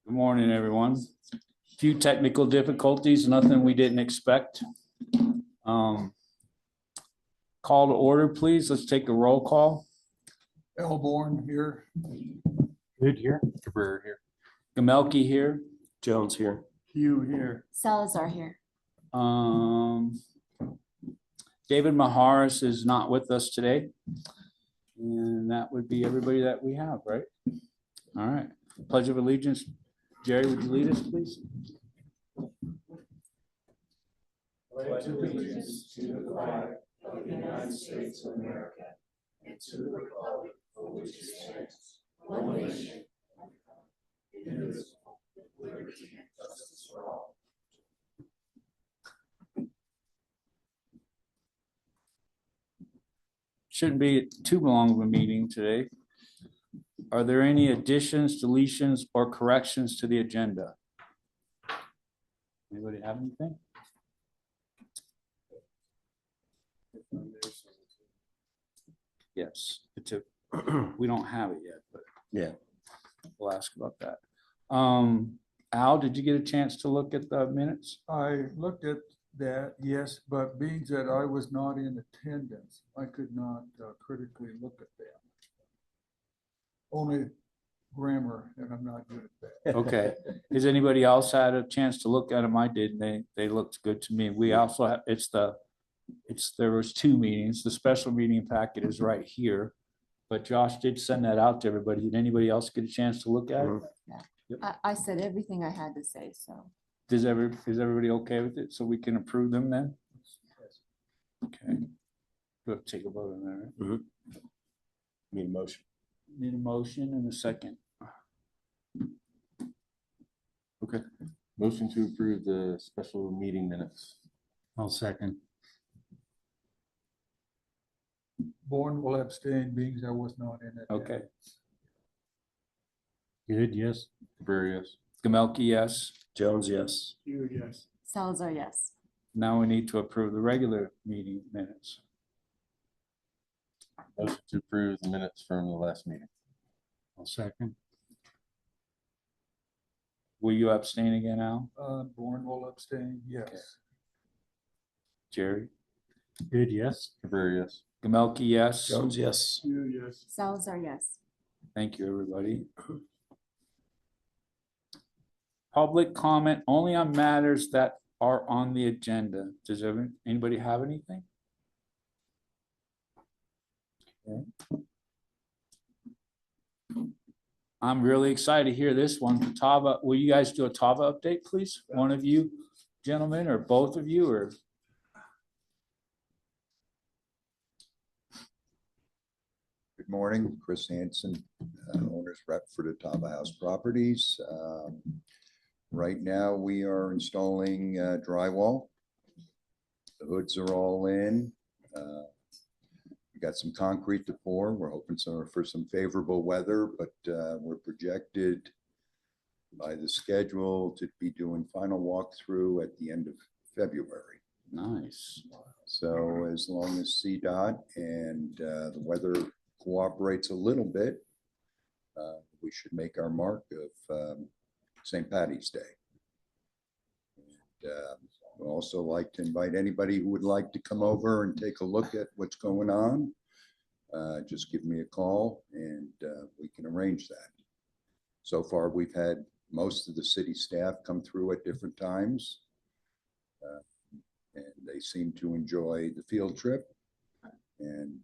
Good morning, everyone. Few technical difficulties, nothing we didn't expect. Call to order, please. Let's take a roll call. Elborn here. Good here. Cabrera here. Gamelke here. Jones here. Hugh here. Salazar here. David Maharis is not with us today. And that would be everybody that we have, right? All right. Pledge of Allegiance. Jerry, would you lead us, please? Pledge allegiance to the flag of the United States of America and to the republic for which it stands, one nation, indivisible, with liberty and justice for all. Shouldn't be too long of a meeting today. Are there any additions, deletions, or corrections to the agenda? Anybody have anything? Yes, we don't have it yet, but Yeah. we'll ask about that. Al, did you get a chance to look at the minutes? I looked at that, yes, but being that I was not in attendance, I could not critically look at them. Only grammar, and I'm not good at that. Okay. Has anybody else had a chance to look at them? I did. They looked good to me. We also have, there was two meetings. The special meeting packet is right here. But Josh did send that out to everybody. Did anybody else get a chance to look at it? I said everything I had to say, so. Is everybody okay with it? So we can approve them then? Okay. We'll take a vote on that. Right? Need a motion. Need a motion and a second. Okay. Motion to approve the special meeting minutes. I'll second. Born will abstain, being I was not in it. Okay. Good, yes. Cabrera, yes. Gamelke, yes. Jones, yes. Hugh, yes. Salazar, yes. Now we need to approve the regular meeting minutes. Motion to approve the minutes from the last meeting. I'll second. Will you abstain again, Al? Born will abstain, yes. Jerry? Good, yes. Cabrera, yes. Gamelke, yes. yes. Hugh, yes. Salazar, yes. Thank you, everybody. Public comment only on matters that are on the agenda. Does anybody have anything? Okay. I'm really excited to hear this one. Tava, will you guys do a Tava update, please? One of you gentlemen, or both of you, or? Good morning, Chris Hansen, owner's rep for the Tava House Properties. Right now, we are installing drywall. The hoods are all in. We got some concrete to pour. We're hoping for some favorable weather, but we're projected by the schedule to be doing final walkthrough at the end of February. Nice. So as long as CDOT and the weather cooperates a little bit, we should make our mark of St. Patty's Day. And we'd also like to invite anybody who would like to come over and take a look at what's going on. Just give me a call and we can arrange that. So far, we've had most of the city staff come through at different times. And they seem to enjoy the field trip and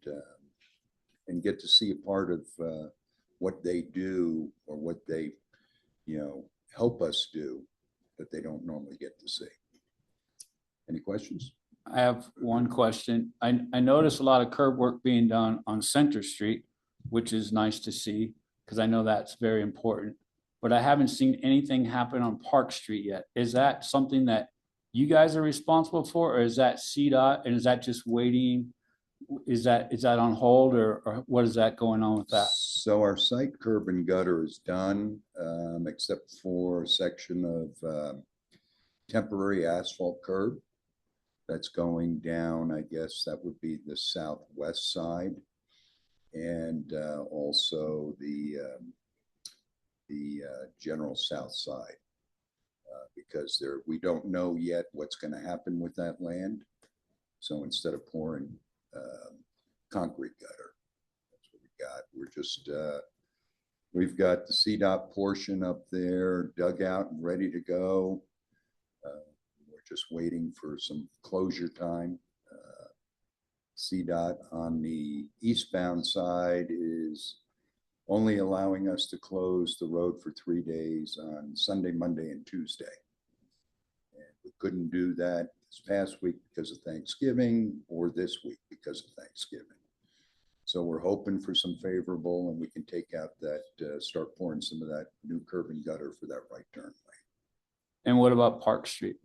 get to see a part of what they do or what they, help us do that they don't normally get to see. Any questions? I have one question. I noticed a lot of curb work being done on Center Street, which is nice to see because I know that's very important. But I haven't seen anything happen on Park Street yet. Is that something that you guys are responsible for, or is that CDOT, and is that just waiting? Is that on hold, or what is that going on with that? So our site curb and gutter is done, except for a section of temporary asphalt curb that's going down. I guess that would be the southwest side, and also the the general south side. Because we don't know yet what's going to happen with that land. So instead of pouring concrete gutter, that's what we got. We're just, we've got the CDOT portion up there dug out and ready to go. We're just waiting for some closure time. CDOT on the eastbound side is only allowing us to close the road for 3 days on Sunday, Monday, and Tuesday. And we couldn't do that this past week because of Thanksgiving or this week because of Thanksgiving. So we're hoping for some favorable and we can take out that, start pouring some of that new curb and gutter for that right turn lane. And what about Park Street?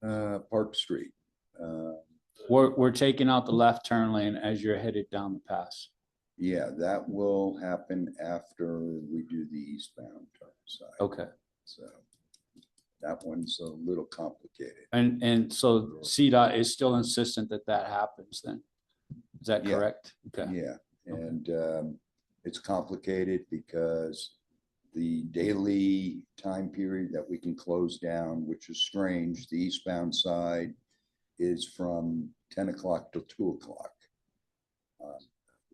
Park Street. We're taking out the left turn lane as you're headed down the pass. Yeah, that will happen after we do the eastbound turn side. Okay. So that one's a little complicated. And so CDOT is still insistent that that happens then? Is that Yeah. correct? Okay. Yeah, and it's complicated because the daily time period that we can close down, which is strange, the eastbound side is from 10 o'clock till 2 o'clock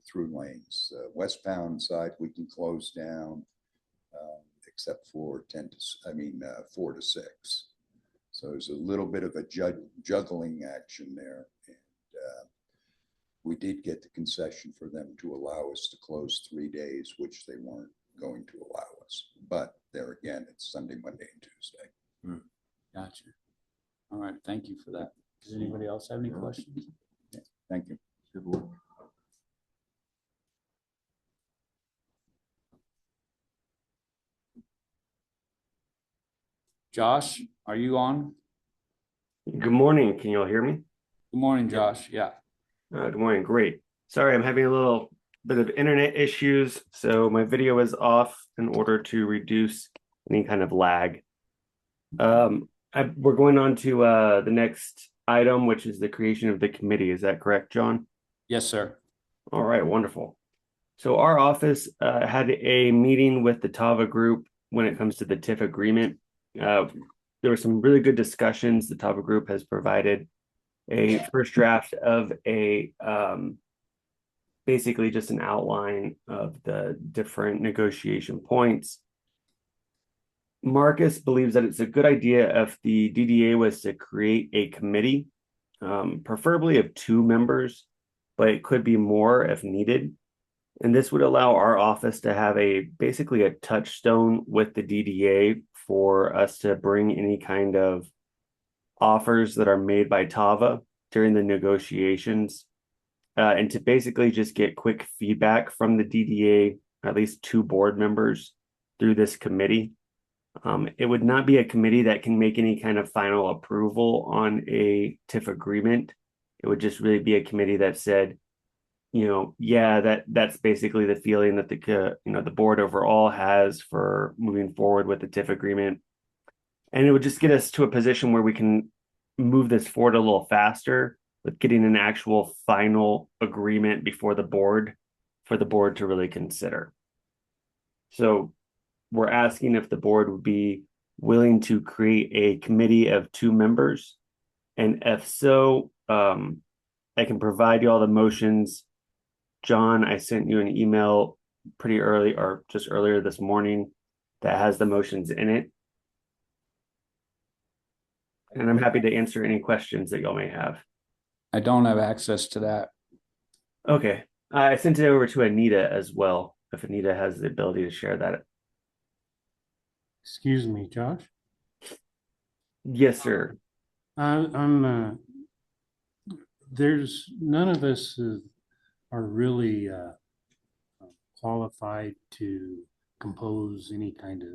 through lanes. Westbound side, we can close down except for 4 to 6. So there's a little bit of a juggling action there. And we did get the concession for them to allow us to close 3 days, which they weren't going to allow us. But there again, it's Sunday, Monday, and Tuesday. Gotcha. All right. Thank you for that. Does anybody else have any questions? Thank you. Good work. Josh, are you on? Good morning. Can you all hear me? Good morning, Josh. Yeah. Good morning. Great. Sorry, I'm having a little bit of internet issues, so my video is off in order to reduce any kind of lag. We're going on to the next item, which is the creation of the committee. Is that correct, John? Yes, sir. All right, wonderful. So our office had a meeting with the TAVA group when it comes to the TIF agreement. There were some really good discussions. The TAVA group has provided a first draft of a basically just an outline of the different negotiation points. Marcus believes that it's a good idea if the DDA was to create a committee, preferably of 2 members, but it could be more if needed. And this would allow our office to have basically a touchstone with the DDA for us to bring any kind of offers that are made by TAVA during the negotiations, and to basically just get quick feedback from the DDA, at least 2 board members through this committee. It would not be a committee that can make any kind of final approval on a TIF agreement. It would just really be a committee that said, that's basically the feeling that the board overall has for moving forward with the TIF agreement. And it would just get us to a position where we can move this forward a little faster with getting an actual final agreement before the board for the board to really consider. So we're asking if the board would be willing to create a committee of 2 members. And if so, I can provide you all the motions. John, I sent you an email pretty early or just earlier this morning that has the motions in it. And I'm happy to answer any questions that y'all may have. I don't have access to that. Okay. I sent it over to Anita as well, if Anita has the ability to share that. Excuse me, Josh. Yes, sir. There's none of us are really qualified to compose any kind of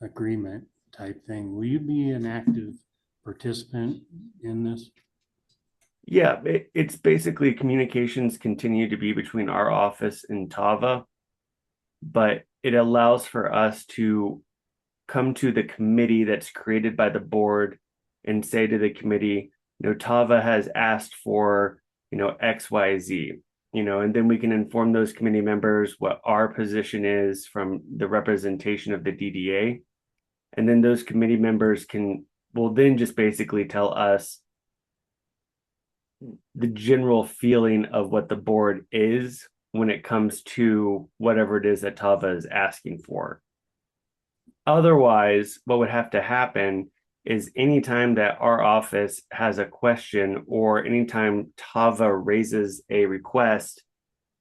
agreement type thing. Will you be an active participant in this? Yeah, it's basically communications continue to be between our office and TAVA, but it allows for us to come to the committee that's created by the board and say to the committee, TAVA has asked for, XYZ. and then we can inform those committee members what our position is from the representation of the DDA. And then those committee members will then just basically tell us the general feeling of what the board is when it comes to whatever it is that Tava is asking for. Otherwise, what would have to happen is anytime that our office has a question or anytime Tava raises a request,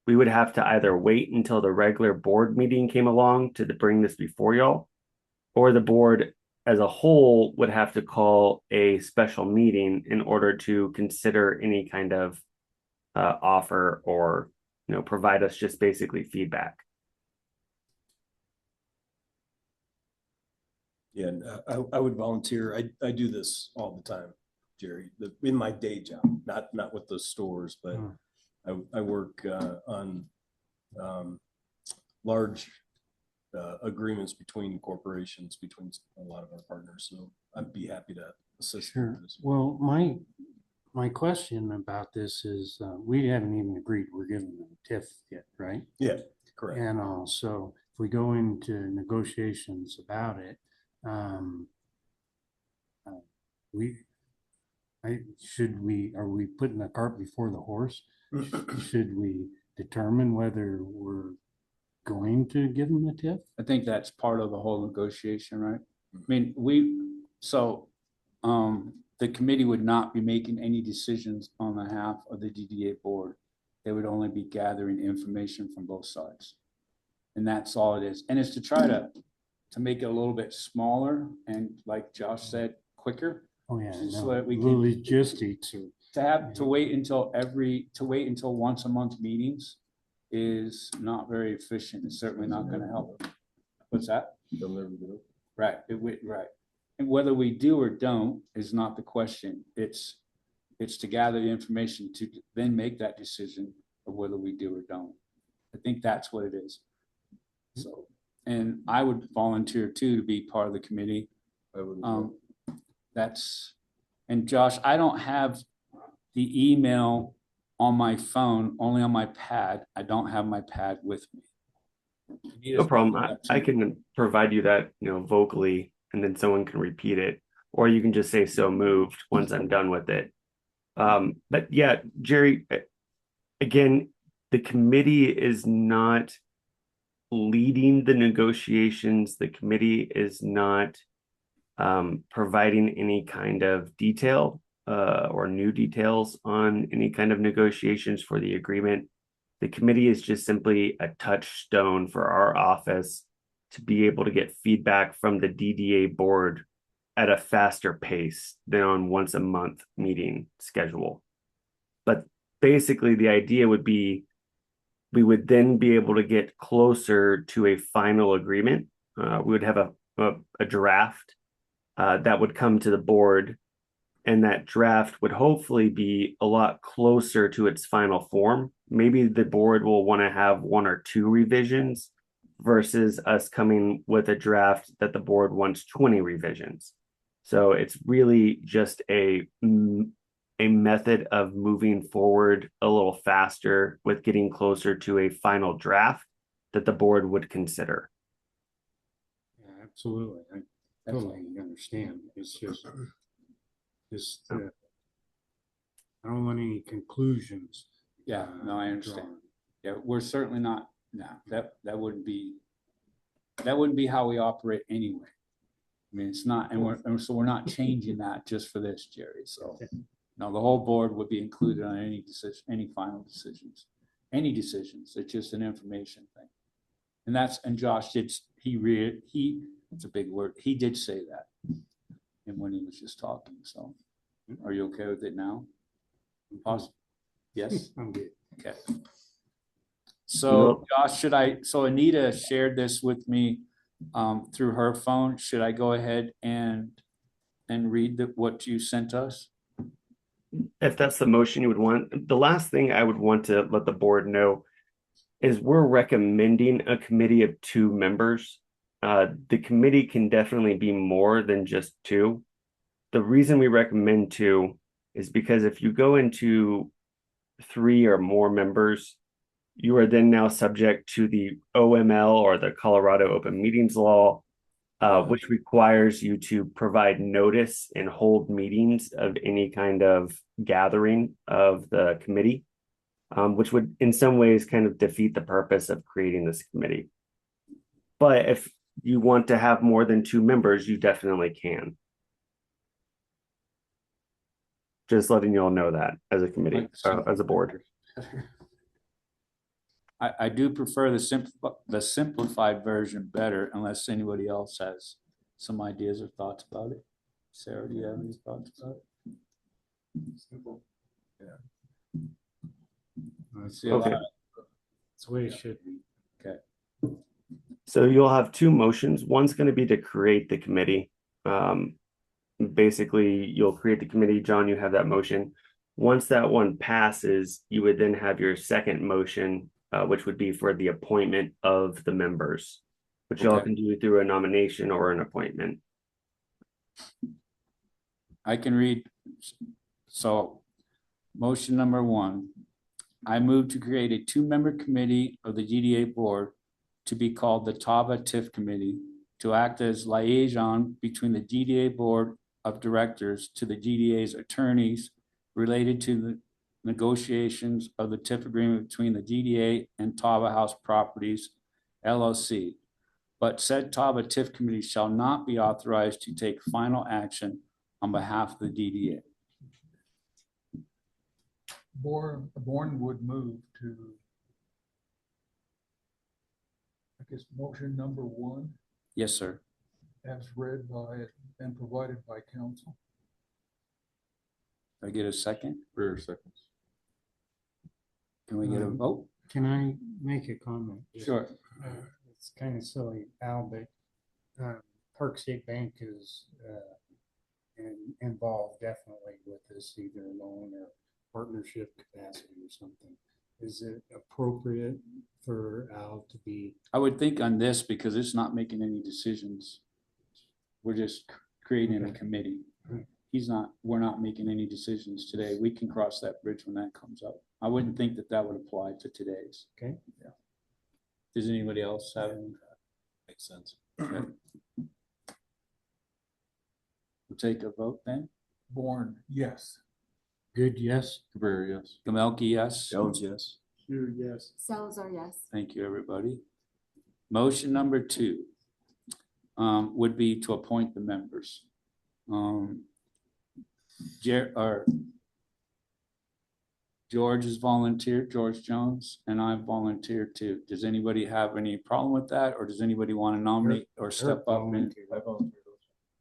we would have to either wait until the regular board meeting came along to bring this before y'all, or the board as a whole would have to call a special meeting in order to consider any kind of offer or provide us just basically feedback. Yeah, and I would volunteer. I do this all the time, Jerry, in my day job, not with the stores, but I work on large agreements between corporations, between a lot of our partners. So I'd be happy to assist. Sure. With this. Well, my question about this is, we haven't even agreed we're giving them TIF yet, right? Yeah, correct. And so if we go into negotiations about it, are we putting the cart before the horse? Should we determine whether we're going to give them a TIF? I think that's part of the whole negotiation, right? I mean, the committee would not be making any decisions on behalf of the DDA board. They would only be gathering information from both sides. And that's all it is. And it's to try to make it a little bit smaller and, like Josh said, quicker. Oh yeah, So no, that we the can- logistics are, To wait until once a month meetings is not very efficient. It's certainly not going to help. What's that? They'll never do it. Right, right. And whether we do or don't is not the question. It's to gather the information to then make that decision of whether we do or don't. I think that's what it is. So, and I would volunteer too to be part of the committee. I would as well. And Josh, I don't have the email on my phone, only on my pad. I don't have my pad with me. No problem. I can provide you that, vocally, and then someone can repeat it, or you can just say "so moved" once I'm done with it. But yeah, Jerry, again, the committee is not leading the negotiations. The committee is not providing any kind of detail or new details on any kind of negotiations for the agreement. The committee is just simply a touchstone for our office to be able to get feedback from the DDA board at a faster pace than on once a month meeting schedule. But basically the idea would be we would then be able to get closer to a final agreement. We would have a draft that would come to the board, and that draft would hopefully be a lot closer to its final form. Maybe the board will want to have 1 or 2 revisions versus us coming with a draft that the board wants 20 revisions. So it's really just a method of moving forward a little faster with getting closer to a final draft that the board would consider. yeah, absolutely. I totally understand. It's just, I don't want any conclusions. Yeah, no, I understand. drawn. Yeah, we're certainly not, no, that wouldn't be how we operate anyway. I mean, it's not, and so we're not changing that just for this, Jerry. So, no, the whole board would be included on any decision, any final decisions, any decisions. It's just an information thing. And Josh did, it's a big word. He did say that. And when he was just talking, so are you okay with it now? Awesome. Yes? I'm good. Okay. So Josh, so Anita shared this with me through her phone. Should I go ahead and read what you sent us? If that's the motion you would want, the last thing I would want to let the board know is we're recommending a committee of 2 members. The committee can definitely be more than just 2. The reason we recommend 2 is because if you go into 3 or more members, you are then now subject to the OML, or the Colorado Open Meetings Law, which requires you to provide notice and hold meetings of any kind of gathering of the committee, which would in some ways kind of defeat the purpose of creating this committee. But if you want to have more than 2 members, you definitely can. Just letting you all know that as a committee, as a board. I do prefer the simplified version better, unless anybody else has some ideas or thoughts about it. Sarah, do you have any thoughts about it? Simple. See a lot Okay. of- That's the way it should be. So you'll have 2 motions. One's going to be to create the committee. Basically, you'll create the committee. John, you have that motion. Once that one passes, you would then have your second motion, which would be for the appointment of the members, which y'all Okay. can do through a nomination or an appointment. I can read. So, motion number 1, I move to create a 2-member committee of the GDA board to be called the TAVA TIF Committee, to act as liaison between the GDA Board of Directors to the GDA's attorneys related to the negotiations of the TIF agreement between the GDA and Tava House Properties LLC. But said Tava TIF Committee shall not be authorized to take final action on behalf of the DDA. Born would move to, I guess, motion number 1, Yes, sir. as read by and provided by council. Can I get a second? For seconds. Can we get a vote? Can I make a comment? Sure. It's kind of silly, Al, but Park State Bank is involved definitely with this, either loan or partnership capacity or something. Is it appropriate for Al to be? I would think on this, because it's not making any decisions. We're just creating a Okay. committee. Right. We're not making any decisions today. We can cross that bridge when that comes up. I wouldn't think that that would apply to today's. Okay. Yeah. Does anybody else have any? Makes sense. Okay. We'll take a vote then. Born, yes. Good, yes? Cabrera, yes. Gamelke, yes. Jones, yes. Here, yes. Salazar, yes. Thank you, everybody. Motion number 2 would be to appoint the members. George has volunteered, George Jones, and I volunteered too. Does anybody have any problem with that, or does anybody want to nominate or step up and I volunteered.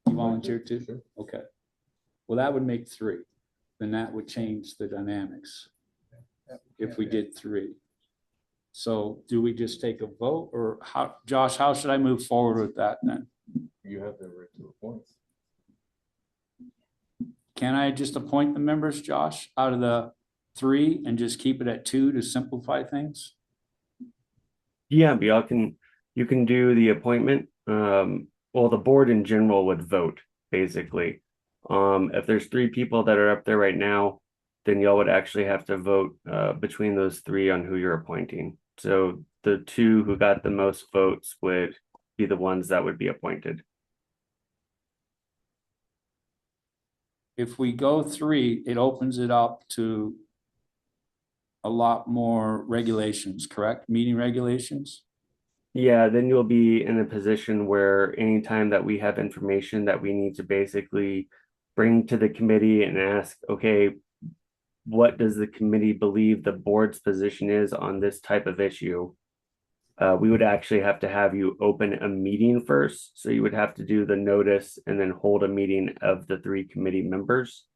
you volunteer too? Sure. Okay. Well, that would make 3. Then that would change the dynamics if we did 3. So do we just take a vote, or how, Josh, how should I move forward with that then? You have the right to appoint. Can I just appoint the members, Josh, out of the 3 and just keep it at 2 to simplify things? Yeah, but you can do the appointment. Well, the board in general would vote, basically. If there's 3 people that are up there right now, then y'all would actually have to vote between those 3 on who you're appointing. So the 2 who got the most votes would be the ones that would be appointed. If we go 3, it opens it up to a lot more regulations, correct? Meeting regulations? Yeah, then you'll be in a position where anytime that we have information that we need to basically bring to the committee and ask, okay, what does the committee believe the board's position is on this type of issue? We would actually have to have you open a meeting first. So you would have to do the notice and then hold a meeting of the 3 committee members.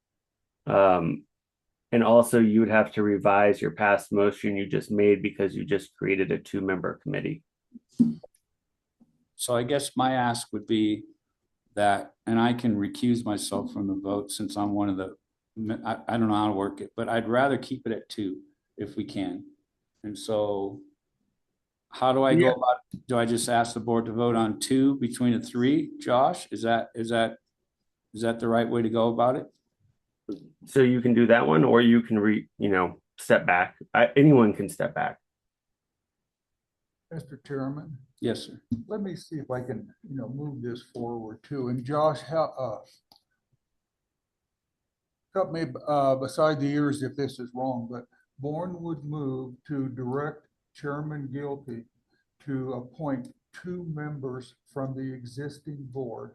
And also you would have to revise your past motion you just made because you just created a 2-member committee. So I guess my ask would be that, and I can recuse myself from the vote since I'm one of the, I don't know how to work it, but I'd rather keep it at 2 if we can. And so how do I go about, do I just ask the board to vote on 2 between the 3? Josh, is that the right way to go about it? So you can do that one, or you can step back. Anyone can step back. Mr. Chairman, Yes, sir. let me see if I can, move this forward too. And Josh, cut me, beside the ears if this is wrong, but Bourne would move to direct Chairman Gilpy to appoint 2 members from the existing board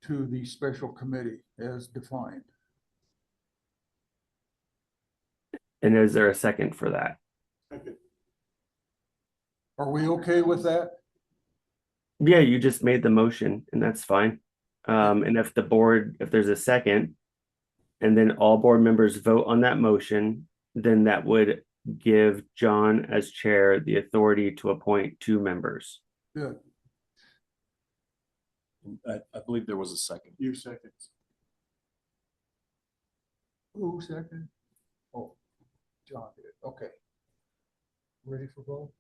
to the special committee as defined. And is there a second for that? Are we okay with that? Yeah, you just made the motion and that's fine. And if there's a second, and then all board members vote on that motion, then that would give John as chair the authority to appoint 2 members. Good. I believe there was a second. You second. Who second? Oh, John did. Okay. Ready for vote?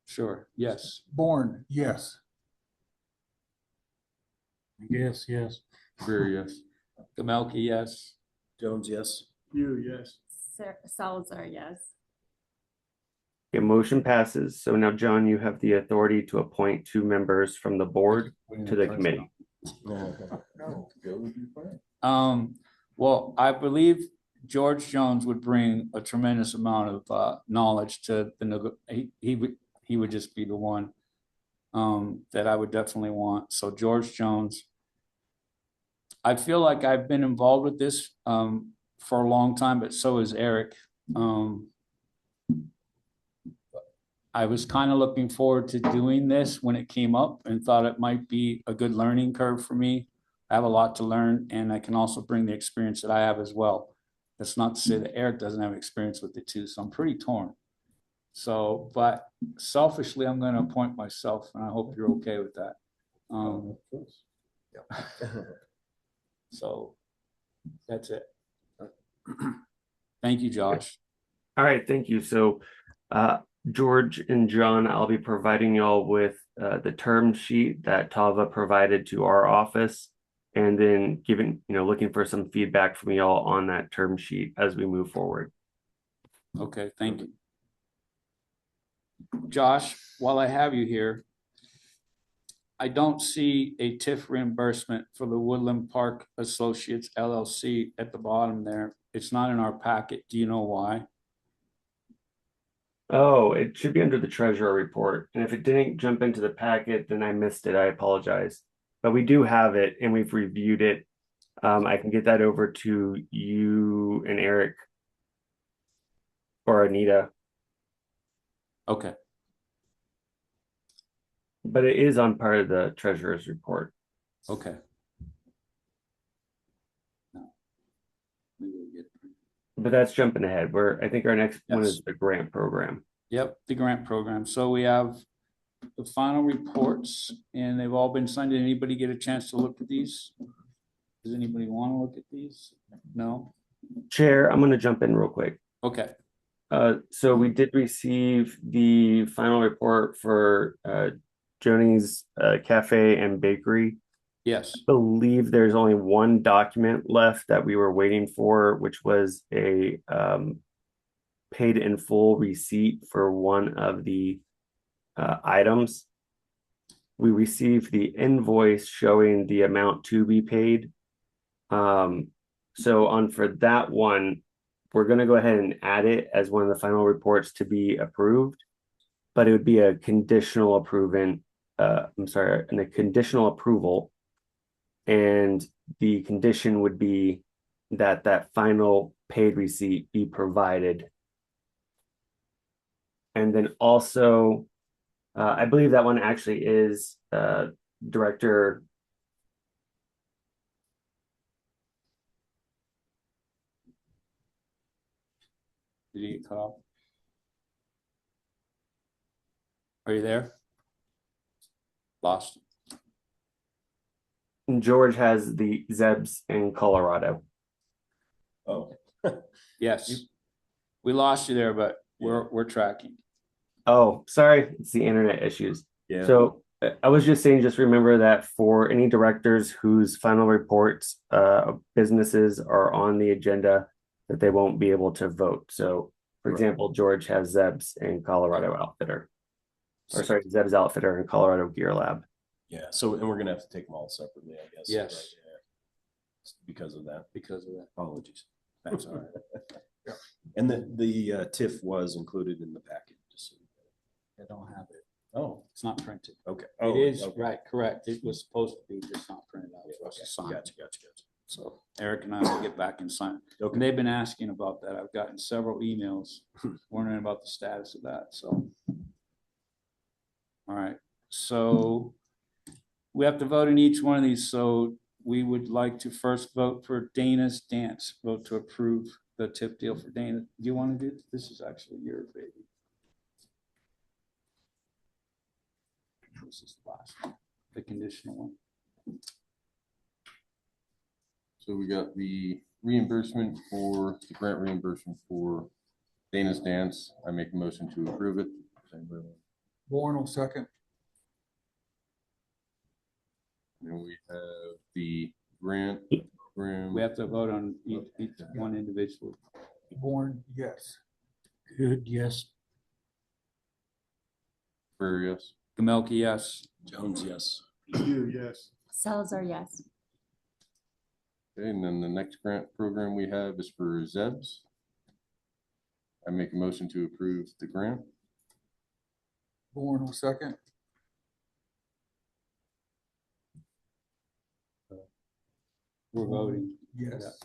Sure. Yes. Bourne, yes. Yes, yes. Greer, yes. Gamelke, yes. Jones, yes. You, yes. Salazar, yes. Okay, motion passes. So now, John, you have the authority to appoint 2 members from the board to the committee. No. Well, I believe George Jones would bring a tremendous amount of knowledge to he would just be the one that I would definitely want. So George Jones. I feel like I've been involved with this for a long time, but so is Eric. I was kind of looking forward to doing this when it came up and thought it might be a good learning curve for me. I have a lot to learn, and I can also bring the experience that I have as well. That's not to say that Eric doesn't have experience with it too, so I'm pretty torn. So, but selfishly, I'm going to appoint myself, and I hope you're okay with that. So that's it. Thank you, Josh. All right, thank you. So, George and John, I'll be providing y'all with the term sheet that Tava provided to our office, and then looking for some feedback from y'all on that term sheet as we move forward. Okay, thank you. Josh, while I have you here, I don't see a TIF reimbursement for the Woodland Park Associates LLC at the bottom there. It's not in our packet. Do you know why? Oh, it should be under the treasurer report. And if it didn't jump into the packet, then I missed it. I apologize. But we do have it and we've reviewed it. I can get that over to you and Eric or Anita. Okay. But it is on part of the treasurer's report. Okay. But that's jumping ahead. I think our next one is the grant program. Yep, the grant program. So we have the final reports and they've all been signed. Did anybody get a chance to look at these? Does anybody want to look at these? No? Chair, I'm going to jump in real quick. Okay. So we did receive the final report for Joni's Cafe and Bakery. Yes. I believe there's only one document left that we were waiting for, which was a paid in full receipt for one of the items. We received the invoice showing the amount to be paid. So for that one, we're going to go ahead and add it as one of the final reports to be approved, but it would be a conditional a conditional approval. And the condition would be that final paid receipt be provided. And then also, I believe that one actually is Director. Did he get cut off? Are you there? Lost. George has the Zebs in Colorado. Oh. Yes. We lost you there, but we're tracking. Oh, sorry. It's the internet issues. Yeah. So I was just saying, just remember that for any directors whose final reports of businesses are on the agenda, that they won't be able to vote. So, for example, George has Zebs in Colorado Outfitter. or sorry, Zeb's Outfitter and Colorado Gear Lab. Yeah, so, and we're gonna have to take them all separately, I guess. Yes. right? Yeah. Because of that. because of that. Apologies. That's all right. And the TIF was included in the packet, just so. I don't have it. Oh, It's not printed. okay. It is, okay. right, correct. It was supposed to be just not printed out for us Okay, to sign. Gotcha. So Eric and I will get back and sign. Okay. And they've been asking about that. I've gotten several emails wondering about the status of that, so. All right, so we have to vote in each one of these, so we would like to first vote for Dana's Dance, vote to approve the tip deal for Dana. Do you want to do, this is actually your baby. This is the last one, the conditional one. So we got the reimbursement for, the grant reimbursement for Dana's Dance. I make a motion to approve it. Does anybody want- Born will second. And we have the grant program. We have to vote on each one individually. Born, yes. Good, yes. Prairie, yes. Gamelke, yes. Jones, yes. You, yes. Salazar, yes. Okay, and then the next grant program we have is for Zeb's. I make a motion to approve the grant. Born will second. We're voting. Yes.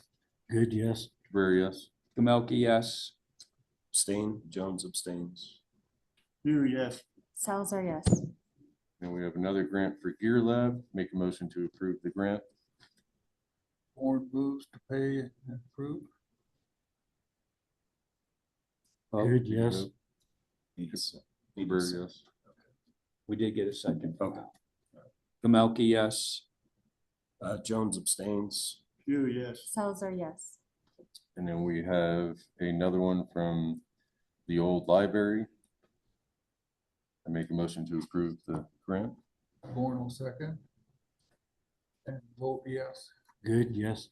Good, yes. Prairie, yes. Gamelke, yes. Abstain, Jones abstains. You, yes. Salazar, yes. And we have another grant for Gear Lab. Make a motion to approve the grant. Born moves to pay and approve. Vote. Good, yes. Yes. Prairie, yes. We did get a second. Okay. Gamelke, yes. Jones abstains. You, yes. Salazar, yes. And then we have another one from the old library. I make a motion to approve the grant. Born will second. And vote yes. Good, yes.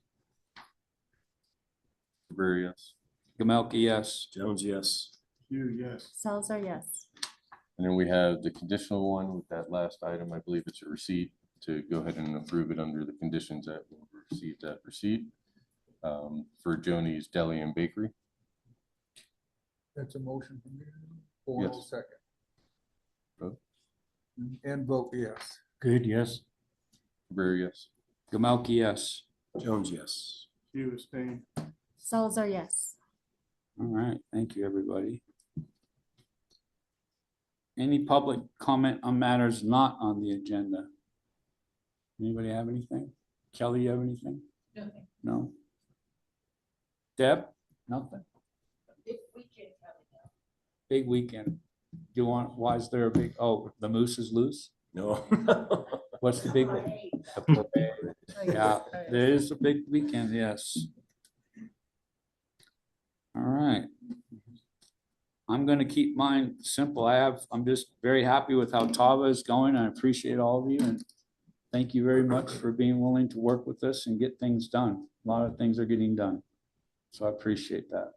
Prairie, yes. Gamelke, yes. Jones, yes. You, yes. Salazar, yes. And then we have the conditional one with that last item. I believe it's a receipt to go ahead and approve it under the conditions that we received that receipt for Joni's Deli and Bakery. That's a motion from you. Born will Yes. second. Vote. And vote yes. Good, yes. Prairie, yes. Gamelke, yes. Jones, yes. You abstain. Salazar, yes. All right, thank you, everybody. Any public comment on matters not on the agenda? Anybody have anything? Kelly, you have anything? Nothing. No? Deb? Nothing? Big weekend coming up. Big weekend. Do you want, why is there a big, oh, the moose is loose? No. What's the big? Parade. The parade. Yeah, there is a big weekend, yes. All right. I'm gonna keep mine simple. I'm just very happy with how Tava is going. I appreciate all of you and thank you very much for being willing to work with us and get things done. A lot of things are getting done. So I appreciate that.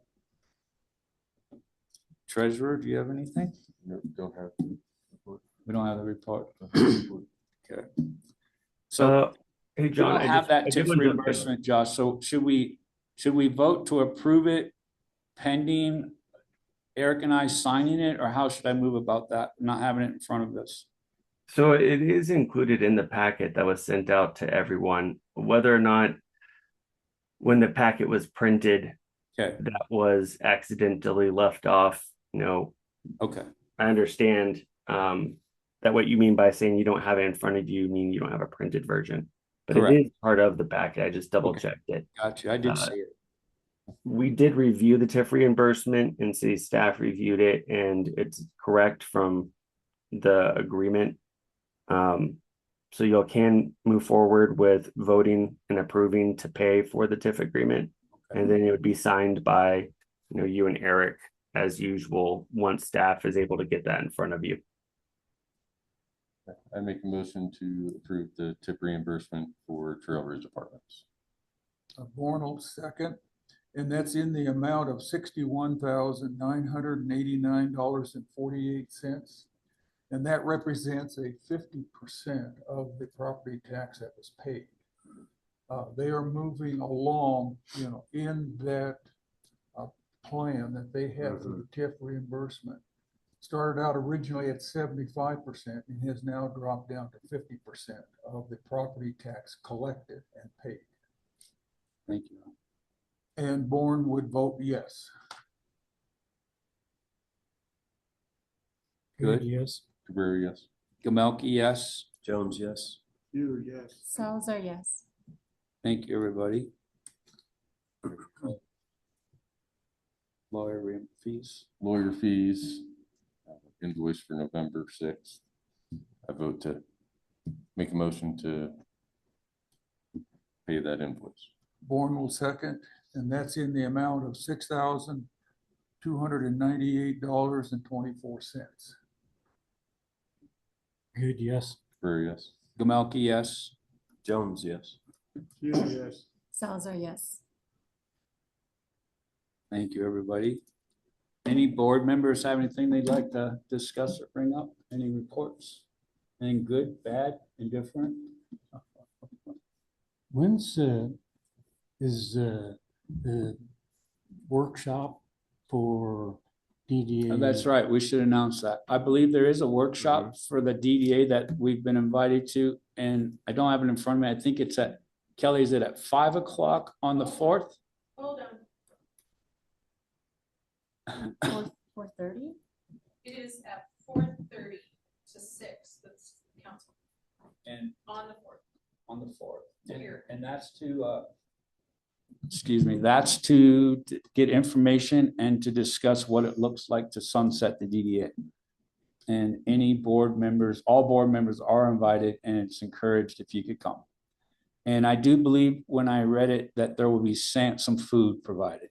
Treasurer, do you have anything? No, don't have. We don't have the report. Okay. So Hey, we John. don't have that TIF want to- reimbursement, Josh. So should we vote to approve it pending Eric and I signing it, or how should I move about that? Not having it in front of us. So it is included in the packet that was sent out to everyone. Whether or not when the packet was printed, Okay, that was accidentally left off, okay, I understand that what you mean by saying you don't have it in front of you mean you don't have a printed version. But Correct. it is part of the packet. I just double checked it. got you. I did see it. We did review the TIF reimbursement and city staff reviewed it and it's correct from the agreement. So you can move forward with voting and approving to pay for the TIF agreement. And then it would be signed by, you and Eric as usual, once staff is able to get that in front of you. I make a motion to approve the TIP reimbursement for Trail Ridge Apartments. Born will second. And that's in the amount of $61,989.48. And that represents a 50% of the property tax that was paid. They are moving along, in that plan that they have for the TIF reimbursement. Started out originally at 75% and has now dropped down to 50% of the property tax collected and paid. Thank you. And Bourne would vote yes. Good. Yes. Cabrera, yes. Gamelke, yes. Jones, yes. Peter, yes. Salazar, yes. Thank you, everybody. Lawyer fees. Lawyer fees, invoice for November 6th. I vote to make a motion to pay that invoice. Bourne will second, and that's in the amount of $6,298.24. Good, yes. Cabrera, yes. Gamelke, yes. Jones, yes. Peter, yes. Salazar, yes. Thank you, everybody. Any board members have anything they'd like to discuss or bring up? Any reports? Anything good, bad, indifferent? When's, is, the workshop for DDA? Oh, that's right. We should announce that. I believe there is a workshop for the DDA that we've been invited to, and I don't have it in front of me. I think it's at, Kelly, is it at 5 o'clock on the 4th? Hold on, 4:30? it is at 4:30 to 6, that's council, And on the 4th. on the 4th. Here. And that's to, excuse me, that's to get information and to discuss what it looks like to sunset the DDA. And any board members, all board members are invited, and it's encouraged if you could come. And I do believe when I read it that there will be some food provided.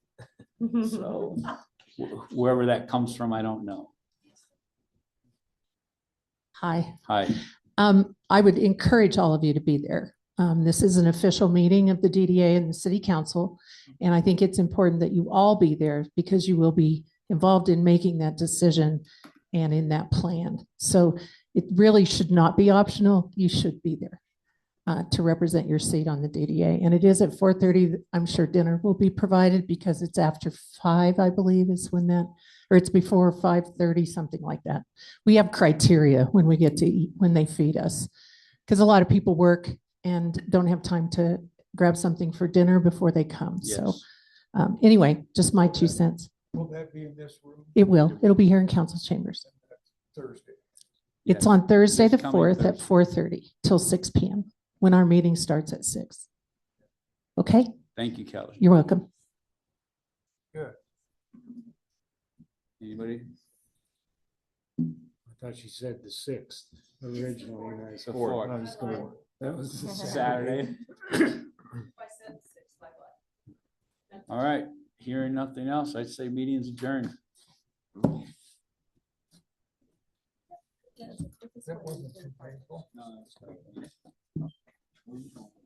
So wherever that comes from, I don't know. Hi. Hi. I would encourage all of you to be there. This is an official meeting of the DDA and the city council. And I think it's important that you all be there because you will be involved in making that decision and in that plan. So it really should not be optional. You should be there to represent your seat on the DDA. And it is at 4:30. I'm sure dinner will be provided because it's after 5, I believe is when that, or it's before 5:30, something like that. We have criteria when we get to eat, when they feed us. Because a lot of people work and don't have time to grab something for dinner before they come. So Yes. Anyway, just my 2 cents. Will that be in this room? It will. It'll be here in council chambers. Thursday. It's on Thursday, the This coming 4th at Thursday. 4:30 till 6 p.m. when our meeting starts at 6. Okay, Thank you, Kelly. you're welcome. Anybody? I thought she said the 6th originally. And I The thought- 4th. I was going, that was the Saturday. If I said 6, like what? All right. Hearing nothing else, I'd say meeting's adjourned. That wasn't too painful. No, that's